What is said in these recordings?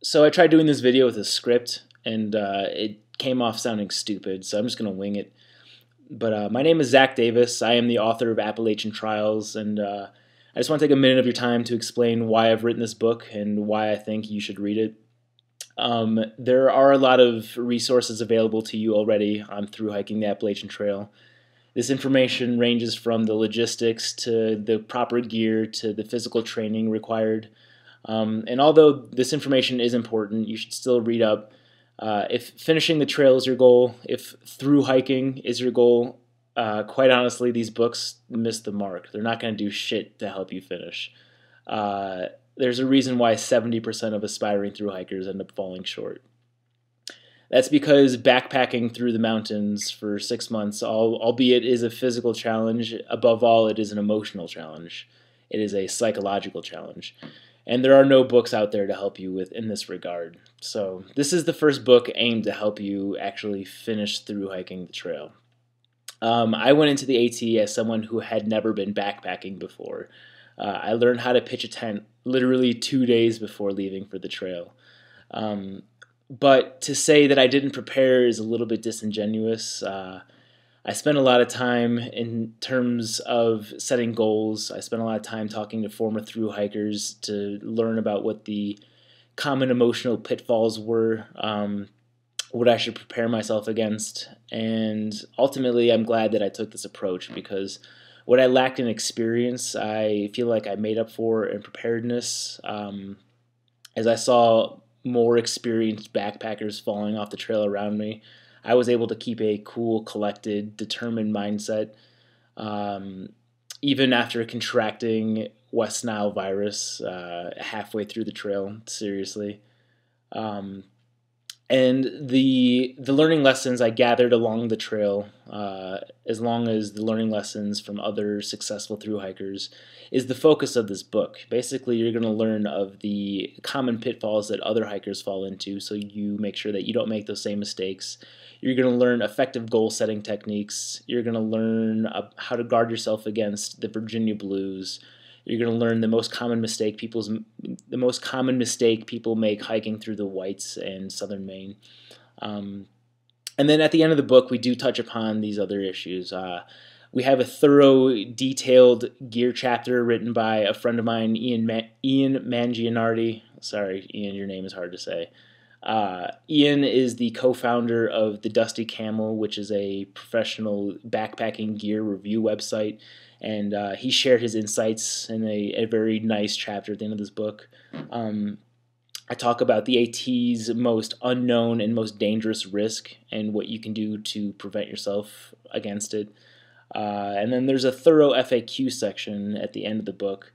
So I tried doing this video with a script, and it came off sounding stupid, so I'm just going to wing it. But my name is Zach Davis. I am the author of Appalachian Trails, and I just want to take a minute of your time to explain why I've written this book and why I think you should read it. There are a lot of resources available to you already on thru-hiking the Appalachian Trail. This information ranges from the logistics to the proper gear to the physical training required. And although this information is important, you should still read up. If finishing the trail is your goal, if thru-hiking is your goal, quite honestly, these books miss the mark. They're not going to do shit to help you finish. There's a reason why 70% of aspiring thru-hikers end up falling short. That's because backpacking through the mountains for 6 months, albeit is a physical challenge, above all, it is an emotional challenge. It is a psychological challenge. And there are no books out there to help you in this regard. So this is the first book aimed to help you actually finish thru-hiking the trail. I went into the AT as someone who had never been backpacking before. I learned how to pitch a tent literally 2 days before leaving for the trail. But to say that I didn't prepare is a little bit disingenuous. I spent a lot of time in terms of setting goals. I spent a lot of time talking to former thru-hikers to learn about what the common emotional pitfalls were, what I should prepare myself against. And ultimately, I'm glad that I took this approach because what I lacked in experience, I feel like I made up for in preparedness. As I saw more experienced backpackers falling off the trail around me, I was able to keep a cool, collected, determined mindset, even after contracting West Nile virus halfway through the trail, seriously. And the learning lessons I gathered along the trail, as long as the learning lessons from other successful thru-hikers, is the focus of this book. Basically, you're going to learn of the common pitfalls that other hikers fall into, so you make sure that you don't make those same mistakes. You're going to learn effective goal-setting techniques. You're going to learn how to guard yourself against the Virginia blues. You're going to learn the most common mistake people make hiking through the Whites and southern Maine. And then at the end of the book, we do touch upon these other issues. We have a thorough, detailed gear chapter written by a friend of mine, Ian Mangianardi. Sorry, Ian, your name is hard to say. Ian is the co-founder of the Dusty Camel, which is a professional backpacking gear review website, and he shared his insights in a very nice chapter at the end of this book. I talk about the AT's most unknown and most dangerous risk and what you can do to prevent yourself against it. And then there's a thorough FAQ section at the end of the book.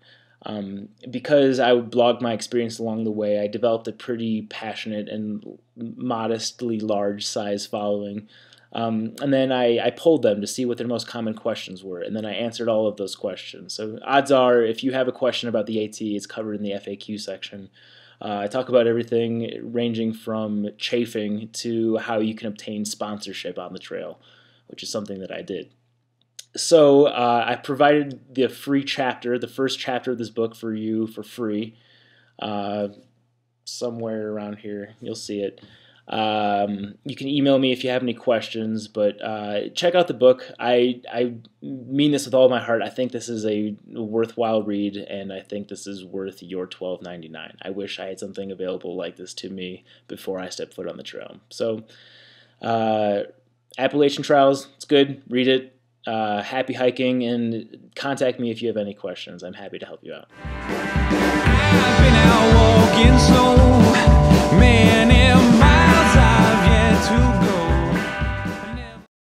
Because I blogged my experience along the way, I developed a pretty passionate and modestly large size following. And then I polled them to see what their most common questions were, and then I answered all of those questions. So odds are, if you have a question about the AT, it's covered in the FAQ section. I talk about everything ranging from chafing to how you can obtain sponsorship on the trail, which is something that I did. So I provided the free chapter, the first chapter of this book for you for free, somewhere around here. You'll see it. You can email me if you have any questions, but check out the book. I mean this with all my heart. I think this is a worthwhile read, and I think this is worth your $12.99. I wish I had something available like this to me before I step foot on the trail. So Appalachian Trails, it's good. Read it. Happy hiking, and contact me if you have any questions. I'm happy to help you out. I've been out walking slow.